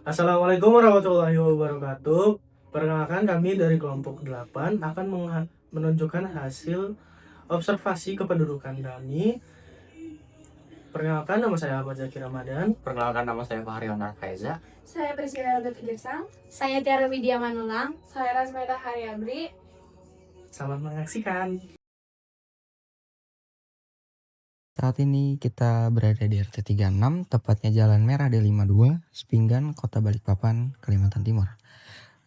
Assalamualaikum warahmatullahi wabarakatuh. Perkenalkan kami dari kelompok 8 akan menunjukkan hasil observasi kependudukan kami. Perkenalkan, nama saya Ahmad Zaki Ramadan. Perkenalkan, nama saya Fahrion Arfaiza. Saya Priscila Datuk Girsang. Saya Tiara Widya Manulang. Saya Rasmeda Haryabri. Selamat menyaksikan. Saat ini kita berada di RT 36, tepatnya Jalan Merah D52, Sepinggan, Kota Balikpapan, Kalimantan Timur.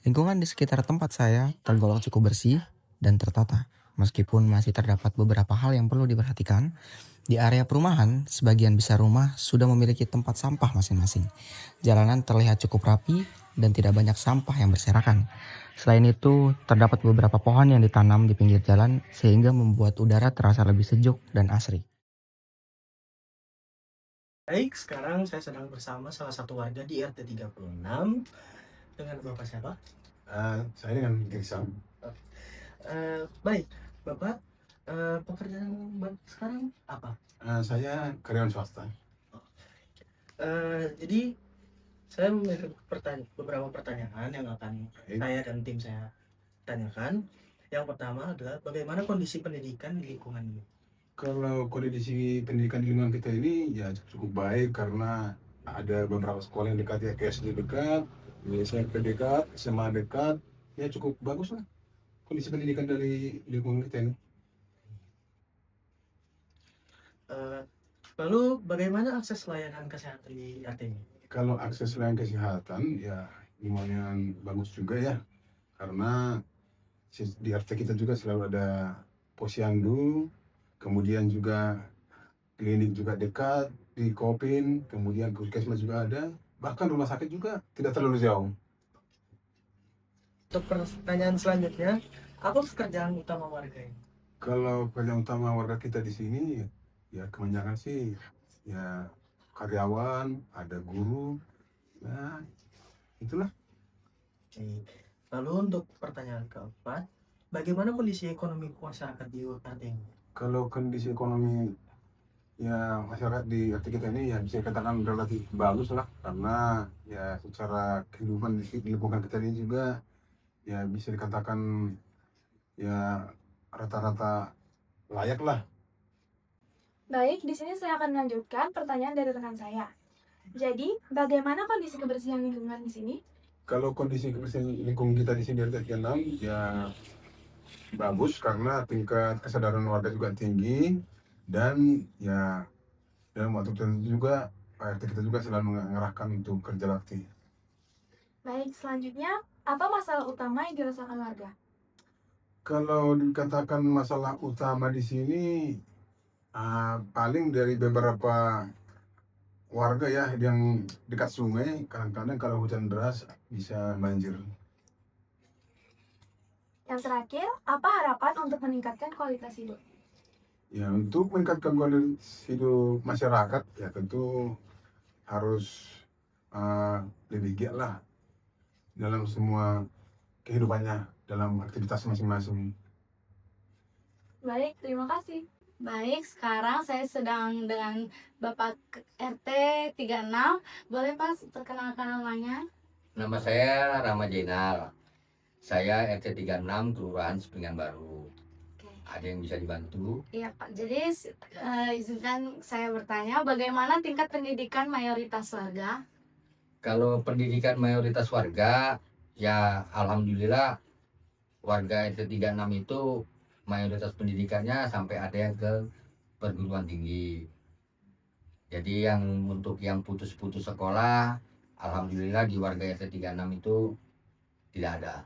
Lingkungan di sekitar tempat saya tergolong cukup bersih dan tertata. Meskipun masih terdapat beberapa hal yang perlu diperhatikan, di area perumahan, sebagian besar rumah sudah memiliki tempat sampah masing-masing. Jalanan terlihat cukup rapi dan tidak banyak sampah yang berserakan. Selain itu, terdapat beberapa pohon yang ditanam di pinggir jalan sehingga membuat udara terasa lebih sejuk dan asri. Baik, sekarang saya sedang bersama salah satu warga di RT 36 dengan Bapak siapa? Saya dengan Girsang. Baik, Bapak, pekerjaan Bapak sekarang apa? Saya karyawan swasta. Jadi saya memiliki beberapa pertanyaan yang akan saya dan tim saya tanyakan. Yang pertama adalah bagaimana kondisi pendidikan di lingkungan ini? Kalau kondisi pendidikan di lingkungan kita ini ya cukup baik karena ada beberapa sekolah yang dekat, ya kayak SD dekat, SMP dekat, SMA dekat, ya cukup bagus lah kondisi pendidikan dari lingkungan kita ini. Lalu bagaimana akses layanan kesehatan di RT ini? Kalau akses layanan kesehatan ya lumayan bagus juga ya, karena di RT kita juga selalu ada posyandu, kemudian juga klinik juga dekat di Kopin, kemudian puskesmas juga ada, bahkan rumah sakit juga tidak terlalu jauh. Untuk pertanyaan selanjutnya, apa pekerjaan utama warga ini? Kalau pekerjaan utama warga kita di sini ya kebanyakan sih ya karyawan, ada guru, ya itulah. Lalu untuk pertanyaan keempat, bagaimana kondisi ekonomi masyarakat di RT ini? Kalau kondisi ekonomi ya masyarakat di RT kita ini ya bisa dikatakan relatif bagus lah, karena ya secara kehidupan di lingkungan kita ini juga ya bisa dikatakan ya rata-rata layak lah. Baik, di sini saya akan melanjutkan pertanyaan dari rekan saya. Jadi, bagaimana kondisi kebersihan lingkungan di sini? Kalau kondisi kebersihan lingkungan kita di sini RT 36 ya bagus karena tingkat kesadaran warga juga tinggi, dan ya dalam waktu tertentu juga RT kita juga selalu mengarahkan untuk kerja bakti. Baik, selanjutnya, apa masalah utama yang dirasakan warga? Kalau dikatakan masalah utama di sini paling dari beberapa warga ya yang dekat sungai, kadang-kadang kalau hujan deras bisa banjir. Yang terakhir, apa harapan untuk meningkatkan kualitas hidup? Ya, untuk meningkatkan kualitas hidup masyarakat ya tentu harus lebih giat lah dalam semua kehidupannya, dalam aktivitas masing-masing. Baik, terima kasih. Baik, sekarang saya sedang dengan Bapak RT 36. Boleh Pak perkenalkan namanya? Nama saya Rama Jainal. Saya RT 36 Kelurahan Sepinggan Baru. Oke. Ada yang bisa dibantu? Iya Pak, jadi izinkan saya bertanya, bagaimana tingkat pendidikan mayoritas warga? Kalau pendidikan mayoritas warga, ya alhamdulillah warga RT 36 itu mayoritas pendidikannya sampai ada yang ke perguruan tinggi. Jadi yang untuk yang putus-putus sekolah, alhamdulillah di warga RT 36 itu tidak ada.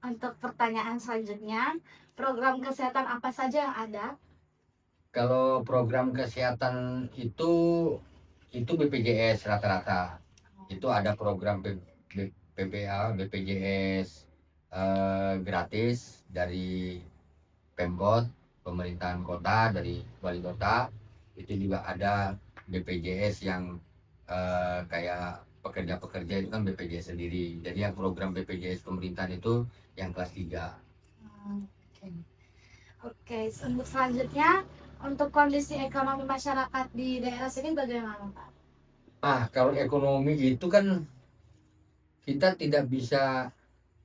Untuk pertanyaan selanjutnya, program kesehatan apa saja yang ada? Kalau program kesehatan itu BPJS rata-rata. Itu ada program PPA, BPJS gratis dari Pemkot, pemerintahan kota, dari wali kota. Itu juga ada BPJS yang kayak pekerja-pekerja itu kan BPJS sendiri. Jadi yang program BPJS pemerintahan itu yang kelas 3. Oke, untuk selanjutnya, untuk kondisi ekonomi masyarakat di daerah sini bagaimana Pak? Kalau ekonomi itu kan kita tidak bisa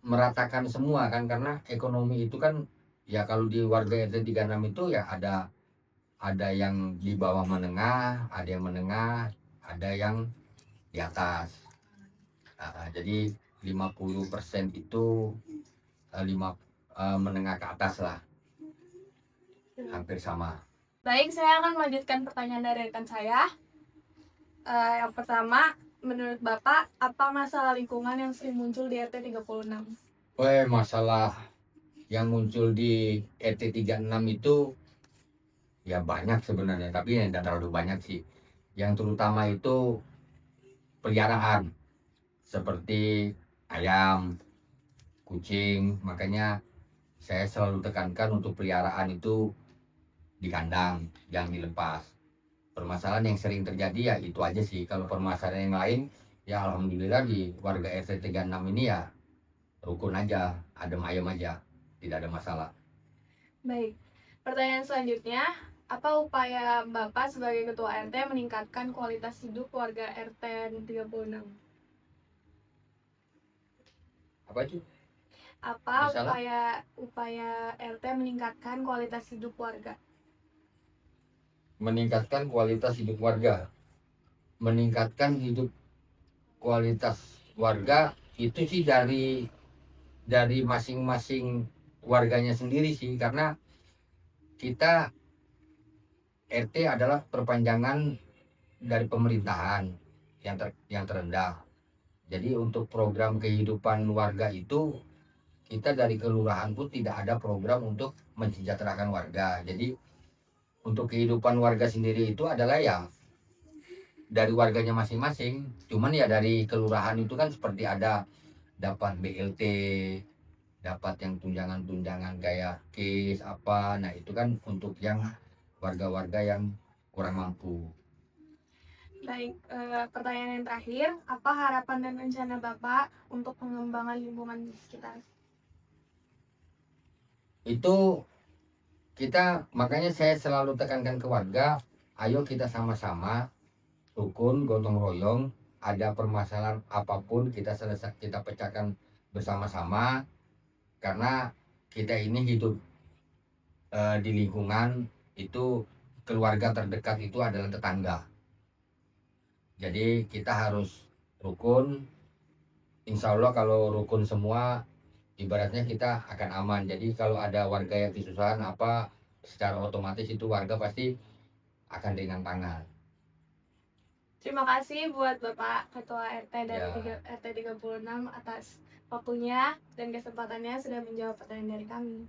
meratakan semua kan, karena ekonomi itu kan ya kalau di warga RT 36 itu ya ada yang di bawah menengah, ada yang menengah, ada yang di atas. Jadi 50% itu menengah ke atas lah, hampir sama. Baik, saya akan melanjutkan pertanyaan dari rekan saya. Yang pertama, menurut Bapak, apa masalah lingkungan yang sering muncul di RT 36? Masalah yang muncul di RT 36 itu ya banyak sebenarnya, tapi tidak terlalu banyak sih. Yang terutama itu peliharaan seperti ayam, kucing. Makanya saya selalu tekankan untuk peliharaan itu di kandang, jangan dilepas. Permasalahan yang sering terjadi ya itu aja sih. Kalau permasalahan yang lain ya alhamdulillah di warga RT 36 ini ya rukun aja, adem ayem aja, tidak ada masalah. Baik, pertanyaan selanjutnya, apa upaya Bapak sebagai Ketua RT meningkatkan kualitas hidup warga RT 36? Apa itu? Apa Masalah? upaya RT meningkatkan kualitas hidup warga? Meningkatkan kualitas hidup warga. Meningkatkan kualitas warga itu sih dari masing-masing warganya sendiri sih, karena kita RT adalah perpanjangan dari pemerintahan yang terendah. Jadi untuk program kehidupan warga itu kita dari kelurahan pun tidak ada program untuk mensejahterakan warga. Jadi untuk kehidupan warga sendiri itu adalah ya dari warganya masing-masing. Cuman ya dari kelurahan itu kan seperti ada dapat BLT, dapat yang tunjangan-tunjangan kayak KIS apa. Nah, itu kan untuk yang warga-warga yang kurang mampu. Baik, pertanyaan yang terakhir, apa harapan dan rencana Bapak untuk pengembangan lingkungan di sekitar? Itu makanya saya selalu tekankan ke warga, ayo kita sama-sama rukun gotong royong, ada permasalahan apapun kita pecahkan bersama-sama, karena kita ini hidup di lingkungan itu, keluarga terdekat itu adalah tetangga. Jadi kita harus rukun. Insya Allah kalau rukun semua, ibaratnya kita akan aman. Jadi kalau ada warga yang kesusahan apa, secara otomatis itu warga pasti akan ringan tangan. Terima kasih buat Bapak Ketua RT dari Ya. RT 36 atas waktunya dan kesempatannya sudah menjawab pertanyaan dari kami.